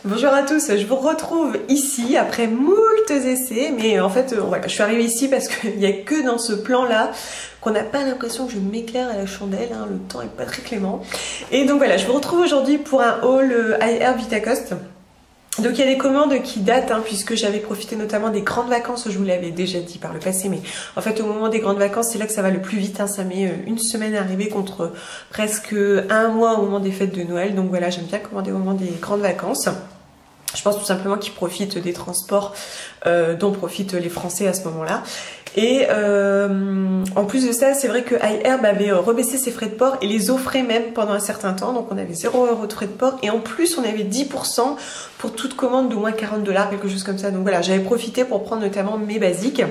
Bonjour à tous, je vous retrouve ici après moult essais, mais en fait voilà, je suis arrivée ici parce qu'il n'y a que dans ce plan-là qu'on n'a pas l'impression que je m'éclaire à la chandelle, hein, le temps est pas très clément. Et donc voilà, je vous retrouve aujourd'hui pour un haul AR Vitacoste. Donc il y a des commandes qui datent, hein, puisque j'avais profité notamment des grandes vacances, je vous l'avais déjà dit par le passé, mais en fait au moment des grandes vacances, c'est là que ça va le plus vite, hein, ça met une semaine à arriver contre presque un mois au moment des fêtes de Noël, donc voilà, j'aime bien commander au moment des grandes vacances. Je pense tout simplement qu'ils profitent des transports dont profitent les Français à ce moment-là. Et en plus de ça, c'est vrai que iHerb avait rebaissé ses frais de port et les offrait même pendant un certain temps. Donc on avait 0 € de frais de port et en plus on avait 10% pour toute commande d'au moins 40 $, quelque chose comme ça. Donc voilà, j'avais profité pour prendre notamment mes basiques.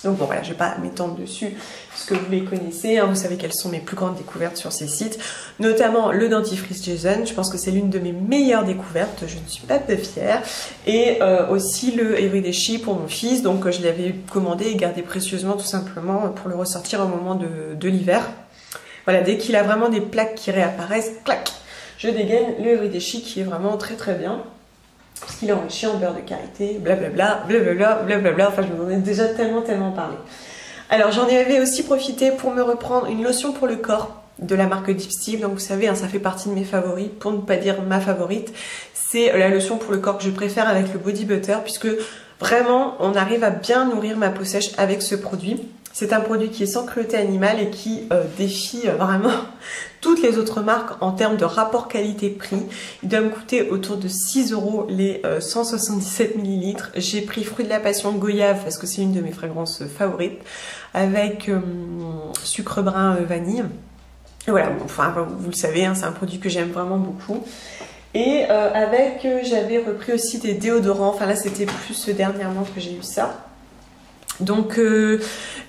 Donc bon voilà, je ne vais pas m'étendre dessus puisque vous les connaissez, hein, vous savez quelles sont mes plus grandes découvertes sur ces sites, notamment le dentifrice Jason, je pense que c'est l'une de mes meilleures découvertes, je ne suis pas peu fière, et aussi le Everyday She pour mon fils, donc je l'avais commandé et gardé précieusement tout simplement pour le ressortir au moment de l'hiver. Voilà, dès qu'il a vraiment des plaques qui réapparaissent, clac, je dégaine le Everyday She qui est vraiment très très bien. Parce qu'il est enrichi en beurre de karité, blablabla, blablabla, blablabla, enfin je vous en ai déjà tellement parlé. Alors j'en avais aussi profité pour me reprendre une lotion pour le corps de la marque Deep Steve, donc vous savez, hein, ça fait partie de mes favoris, pour ne pas dire ma favorite. C'est la lotion pour le corps que je préfère avec le body butter, puisque vraiment on arrive à bien nourrir ma peau sèche avec ce produit. C'est un produit qui est sans cruauté animale et qui défie vraiment toutes les autres marques en termes de rapport qualité-prix. Il doit me coûter autour de 6 € les 177 ml. J'ai pris Fruit de la Passion Goyave parce que c'est une de mes fragrances favorites avec sucre brun vanille. Et voilà, enfin vous le savez, hein, c'est un produit que j'aime vraiment beaucoup. Et j'avais repris aussi des déodorants. Enfin là c'était plus dernièrement que j'ai eu ça. Donc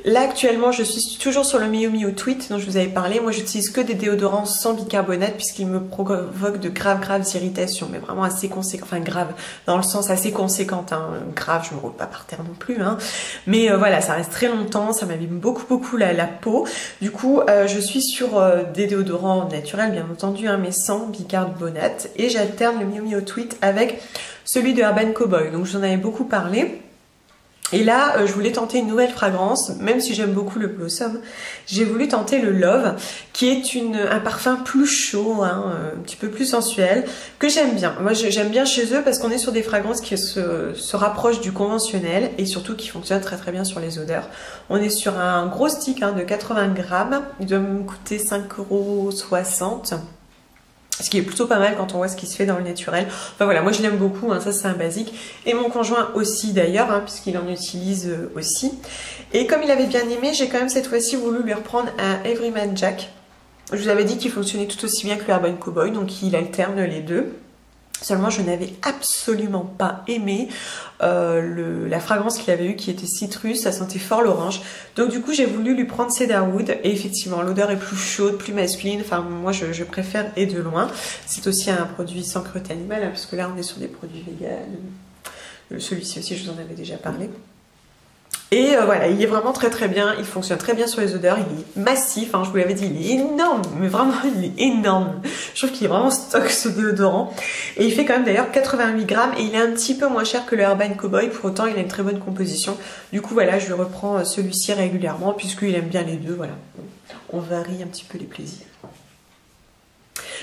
là actuellement je suis toujours sur le Miu Miu Tweet dont je vous avais parlé. Moi j'utilise que des déodorants sans bicarbonate puisqu'ils me provoquent de graves irritations, mais vraiment assez conséquentes, enfin grave dans le sens assez conséquente, hein. Grave, je me roule pas par terre non plus, hein. Mais voilà, ça reste très longtemps, ça m'abîme beaucoup la peau. Du coup je suis sur des déodorants naturels bien entendu, hein, mais sans bicarbonate, et j'alterne le Miu Miu Tweet avec celui de Urban Cowboy, donc j'en avais beaucoup parlé. Et là, je voulais tenter une nouvelle fragrance, même si j'aime beaucoup le Blossom, j'ai voulu tenter le Love, qui est un parfum plus chaud, hein, un petit peu plus sensuel, que j'aime bien. Moi, j'aime bien chez eux parce qu'on est sur des fragrances qui se rapprochent du conventionnel et surtout qui fonctionnent très bien sur les odeurs. On est sur un gros stick, hein, de 80 grammes, il doit me coûter 5,60 €. Ce qui est plutôt pas mal quand on voit ce qui se fait dans le naturel. Enfin voilà, moi je l'aime beaucoup, hein, ça c'est un basique. Et mon conjoint aussi d'ailleurs, hein, puisqu'il en utilise aussi. Et comme il avait bien aimé, j'ai quand même cette fois-ci voulu lui reprendre un Everyman Jack. Je vous avais dit qu'il fonctionnait tout aussi bien que le Urban Cowboy, donc il alterne les deux. Seulement je n'avais absolument pas aimé la fragrance qu'il avait eue qui était citrus, ça sentait fort l'orange. Donc du coup j'ai voulu lui prendre Cedarwood et effectivement l'odeur est plus chaude, plus masculine, enfin moi je préfère et de loin. C'est aussi un produit sans cruauté animale, hein, parce que là on est sur des produits véganes. Celui-ci aussi je vous en avais déjà parlé. Et voilà, il est vraiment très bien, il fonctionne très bien sur les odeurs, il est massif, hein, je vous l'avais dit, il est énorme, mais vraiment il est énorme. Je trouve qu'il est vraiment stock ce déodorant. Et il fait quand même d'ailleurs 88 grammes et il est un petit peu moins cher que le Urban Cowboy, pour autant il a une très bonne composition. Du coup voilà, je lui reprends celui-ci régulièrement puisqu'il aime bien les deux, voilà. On varie un petit peu les plaisirs.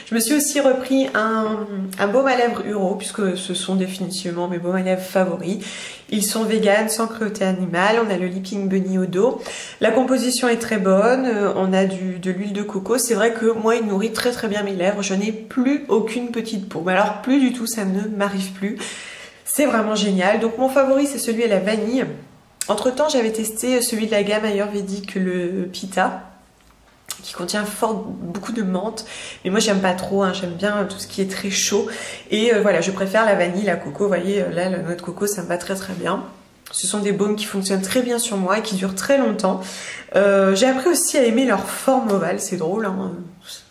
Je me suis aussi repris un baume à lèvres Uro, puisque ce sont définitivement mes baumes à lèvres favoris. Ils sont véganes, sans cruauté animale. On a le Leaping Bunny au dos. La composition est très bonne. On a de l'huile de coco. C'est vrai que moi, il nourrit très bien mes lèvres. Je n'ai plus aucune petite peau. Mais alors, plus du tout, ça ne m'arrive plus. C'est vraiment génial. Donc, mon favori, c'est celui à la vanille. Entre temps, j'avais testé celui de la gamme ayurvédique, le Pitta, qui contient beaucoup de menthe, mais moi j'aime pas trop, hein, j'aime bien tout ce qui est très chaud, et voilà, je préfère la vanille, la coco. Vous voyez là, la noix de coco, ça me va très bien. Ce sont des baumes qui fonctionnent très bien sur moi et qui durent très longtemps. J'ai appris aussi à aimer leur forme ovale, c'est drôle, hein,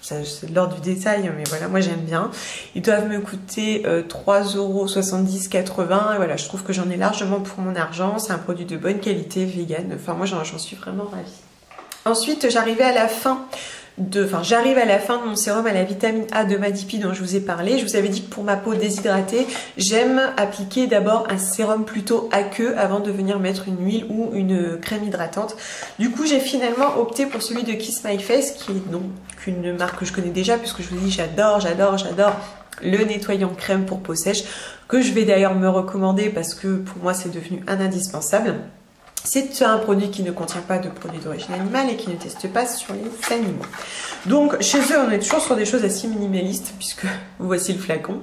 c'est de l'ordre du détail, mais voilà, moi j'aime bien. Ils doivent me coûter 3,70 €, 80 €, et voilà, je trouve que j'en ai largement pour mon argent. C'est un produit de bonne qualité, vegan, enfin moi j'en suis vraiment ravie. Ensuite, j'arrivais à la fin j'arrive à la fin de mon sérum à la vitamine A de Madipi dont je vous ai parlé. Je vous avais dit que pour ma peau déshydratée, j'aime appliquer d'abord un sérum plutôt aqueux avant de venir mettre une huile ou une crème hydratante. Du coup, j'ai finalement opté pour celui de Kiss My Face, qui est donc une marque que je connais déjà, puisque je vous dis j'adore le nettoyant crème pour peau sèche, que je vais d'ailleurs me recommander parce que pour moi c'est devenu un indispensable. C'est un produit qui ne contient pas de produits d'origine animale et qui ne teste pas sur les animaux. Donc chez eux on est toujours sur des choses assez minimalistes, puisque voici le flacon.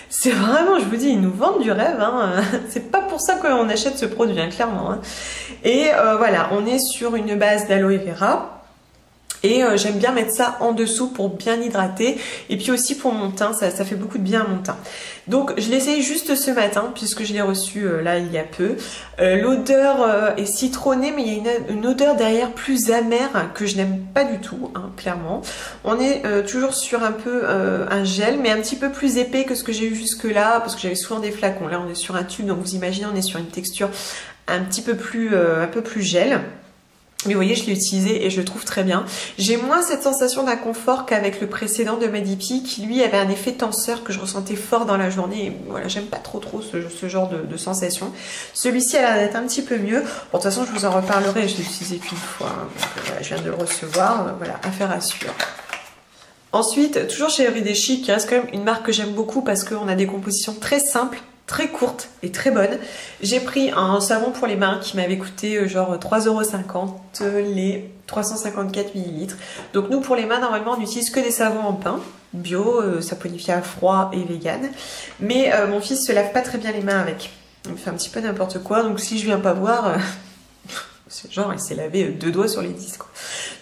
C'est vraiment, je vous dis, ils nous vendent du rêve, hein. C'est pas pour ça qu'on achète ce produit, hein, clairement. Hein. Et voilà, on est sur une base d'aloe vera. Et j'aime bien mettre ça en dessous pour bien hydrater. Et puis aussi pour mon teint, ça fait beaucoup de bien à mon teint. Donc je l'essaye juste ce matin puisque je l'ai reçu là il y a peu. L'odeur est citronnée, mais il y a une odeur derrière plus amère que je n'aime pas du tout, hein, clairement. On est toujours sur un peu un gel, mais un petit peu plus épais que ce que j'ai eu jusque là, parce que j'avais souvent des flacons. Là on est sur un tube, donc vous imaginez on est sur une texture un peu plus gel. Mais vous voyez, je l'ai utilisé et je le trouve très bien. J'ai moins cette sensation d'inconfort qu'avec le précédent de Madipi qui lui avait un effet tenseur que je ressentais fort dans la journée. Et voilà, j'aime pas trop ce genre de sensation. Celui-ci a l'air d'être un petit peu mieux. Bon, de toute façon, je vous en reparlerai. Je l'ai utilisé qu'une fois. Hein. Donc, voilà, je viens de le recevoir. Voilà, affaire à suivre. Ensuite, toujours chez Everyday Chic, qui reste quand même une marque que j'aime beaucoup parce qu'on a des compositions très simples, très courte et très bonne. J'ai pris un savon pour les mains qui m'avait coûté genre 3,50 € les 354 ml. Donc nous pour les mains normalement on n'utilise que des savons en pin bio, saponifié à froid et vegan. Mais mon fils se lave pas très bien les mains avec. Il me fait un petit peu n'importe quoi, donc si je viens pas voir, genre il s'est lavé 2 doigts sur les 10 quoi.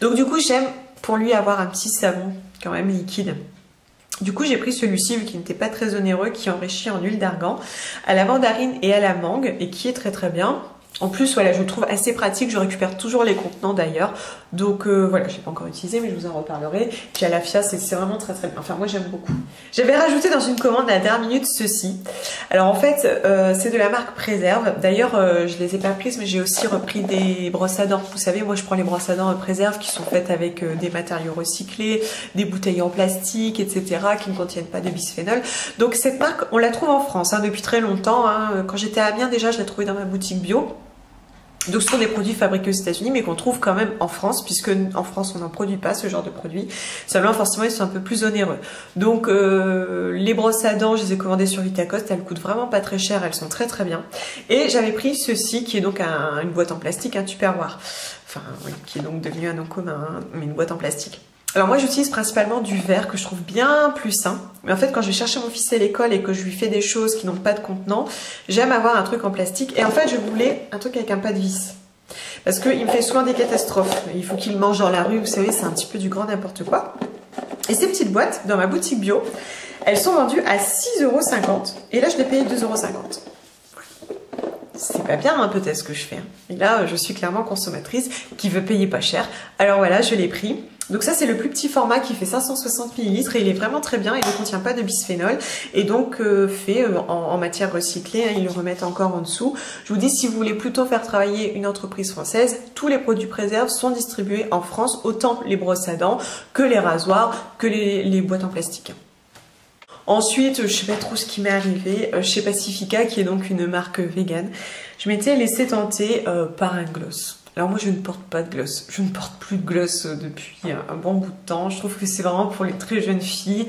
Donc du coup j'aime pour lui avoir un petit savon quand même liquide. Du coup, j'ai pris celui-ci, vu qu'il n'était pas très onéreux, qui est enrichi en huile d'argan, à la mandarine et à la mangue, et qui est très très bien. En plus, voilà, je le trouve assez pratique, je récupère toujours les contenants d'ailleurs. Donc voilà, je ne l'ai pas encore utilisé, mais je vous en reparlerai. Puis à la FIA, c'est vraiment très très bien. Enfin, moi j'aime beaucoup. J'avais rajouté dans une commande à la dernière minute ceci. Alors en fait, c'est de la marque Préserve. D'ailleurs, je les ai pas prises, mais j'ai aussi repris des brosses à dents. Vous savez, moi je prends les brosses à dents Préserve qui sont faites avec des matériaux recyclés, des bouteilles en plastique, etc., qui ne contiennent pas de bisphénol. Donc cette marque, on la trouve en France hein, depuis très longtemps. Hein. Quand j'étais à Amiens, déjà, je l'ai trouvée dans ma boutique bio. Donc ce sont des produits fabriqués aux États-Unis mais qu'on trouve quand même en France, puisque en France on n'en produit pas ce genre de produits. Seulement forcément ils sont un peu plus onéreux. Donc les brosses à dents, je les ai commandées sur Vitacoste, elles coûtent vraiment pas très cher, elles sont très très bien. Et j'avais pris ceci qui est donc une boîte en plastique, un Tupperware. Enfin oui, qui est donc devenu un nom commun, hein, mais une boîte en plastique. Alors moi j'utilise principalement du verre que je trouve bien plus sain. Mais en fait quand je vais chercher mon fils à l'école et que je lui fais des choses qui n'ont pas de contenant, j'aime avoir un truc en plastique. Et en fait je voulais un truc avec un pas de vis. Parce qu'il me fait souvent des catastrophes. Il faut qu'il mange dans la rue, vous savez, c'est un petit peu du grand n'importe quoi. Et ces petites boîtes, dans ma boutique bio, elles sont vendues à 6,50 €. Et là je l'ai payé 2,50 €. C'est pas bien hein, peut-être ce que je fais. Et là je suis clairement consommatrice qui veut payer pas cher. Alors voilà, je l'ai pris. Donc ça c'est le plus petit format qui fait 560 ml et il est vraiment très bien, il ne contient pas de bisphénol et donc fait en matière recyclée, hein, ils le remettent encore en dessous. Je vous dis, si vous voulez plutôt faire travailler une entreprise française, tous les produits Préserve sont distribués en France, autant les brosses à dents que les rasoirs, que les boîtes en plastique. Ensuite, je sais pas trop ce qui m'est arrivé, chez Pacifica, qui est donc une marque vegan, je m'étais laissé tenter par un gloss. Alors moi je ne porte pas de gloss, je ne porte plus de gloss depuis un bon bout de temps, je trouve que c'est vraiment pour les très jeunes filles.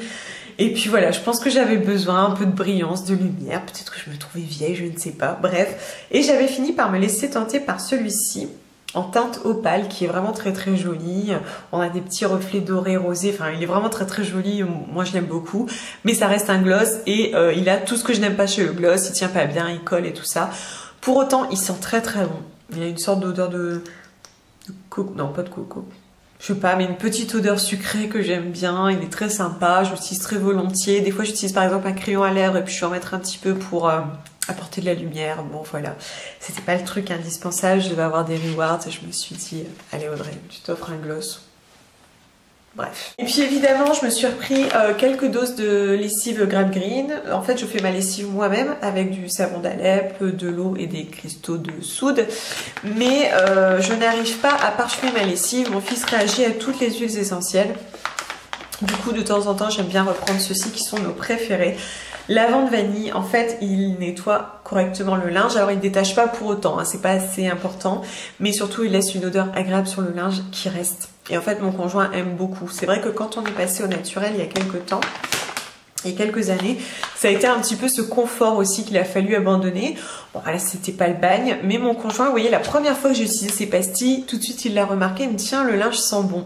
Et puis voilà, je pense que j'avais besoin un peu de brillance, de lumière, peut-être que je me trouvais vieille, je ne sais pas, bref. Et j'avais fini par me laisser tenter par celui-ci, en teinte opale, qui est vraiment très très joli. On a des petits reflets dorés, rosés, enfin il est vraiment très très joli, moi je l'aime beaucoup. Mais ça reste un gloss et il a tout ce que je n'aime pas chez le gloss, il tient pas bien, il colle et tout ça. Pour autant, il sent très très bon. Il y a une sorte d'odeur de coco, non pas de coco, je sais pas, mais une petite odeur sucrée que j'aime bien, il est très sympa, je l'utilise très volontiers. Des fois j'utilise par exemple un crayon à lèvres et puis je vais en mettre un petit peu pour apporter de la lumière. Bon voilà, c'était pas le truc indispensable, je devais avoir des rewards et je me suis dit, allez Audrey, tu t'offres un gloss. Bref. Et puis évidemment, je me suis repris quelques doses de lessive Grab Green. En fait, je fais ma lessive moi-même avec du savon d'Alep, de l'eau et des cristaux de soude. Mais je n'arrive pas à parfumer ma lessive. Mon fils réagit à toutes les huiles essentielles. Du coup, de temps en temps, j'aime bien reprendre ceux-ci qui sont nos préférés. Lavande vanille, en fait, il nettoie correctement le linge. Alors, il ne détache pas pour autant, hein, c'est pas assez important. Mais surtout, il laisse une odeur agréable sur le linge qui reste. Et en fait, mon conjoint aime beaucoup. C'est vrai que quand on est passé au naturel il y a quelques temps, et quelques années, ça a été un petit peu ce confort aussi qu'il a fallu abandonner. Bon, voilà, c'était pas le bagne, mais mon conjoint, vous voyez, la première fois que j'ai utilisé ces pastilles, tout de suite il l'a remarqué, il me dit tiens, le linge sent bon.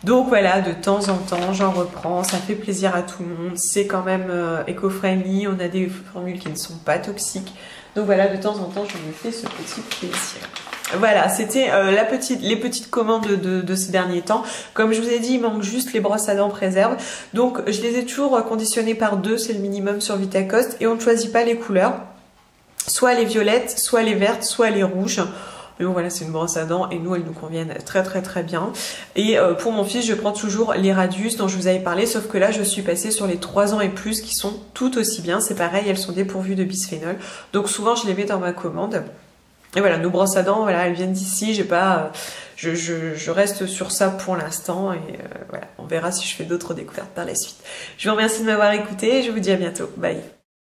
Donc voilà, de temps en temps, j'en reprends, ça fait plaisir à tout le monde, c'est quand même éco-friendly, on a des formules qui ne sont pas toxiques. Donc voilà, de temps en temps, je me fais ce petit plaisir. Voilà, c'était les petites commandes de ces derniers temps. Comme je vous ai dit, il manque juste les brosses à dents préserve. Donc je les ai toujours conditionnées par 2, c'est le minimum sur Vitacoste. Et on ne choisit pas les couleurs. Soit les violettes, soit les vertes, soit les rouges. Mais bon voilà, c'est une brosse à dents et nous elles nous conviennent très bien. Et pour mon fils, je prends toujours les Radius dont je vous avais parlé, sauf que là je suis passée sur les 3 ans et plus qui sont tout aussi bien. C'est pareil, elles sont dépourvues de bisphénol. Donc souvent je les mets dans ma commande. Et voilà, nos brosses à dents, voilà, elles viennent d'ici. J'ai pas, je reste sur ça pour l'instant et voilà, on verra si je fais d'autres découvertes par la suite. Je vous remercie de m'avoir écouté et je vous dis à bientôt. Bye.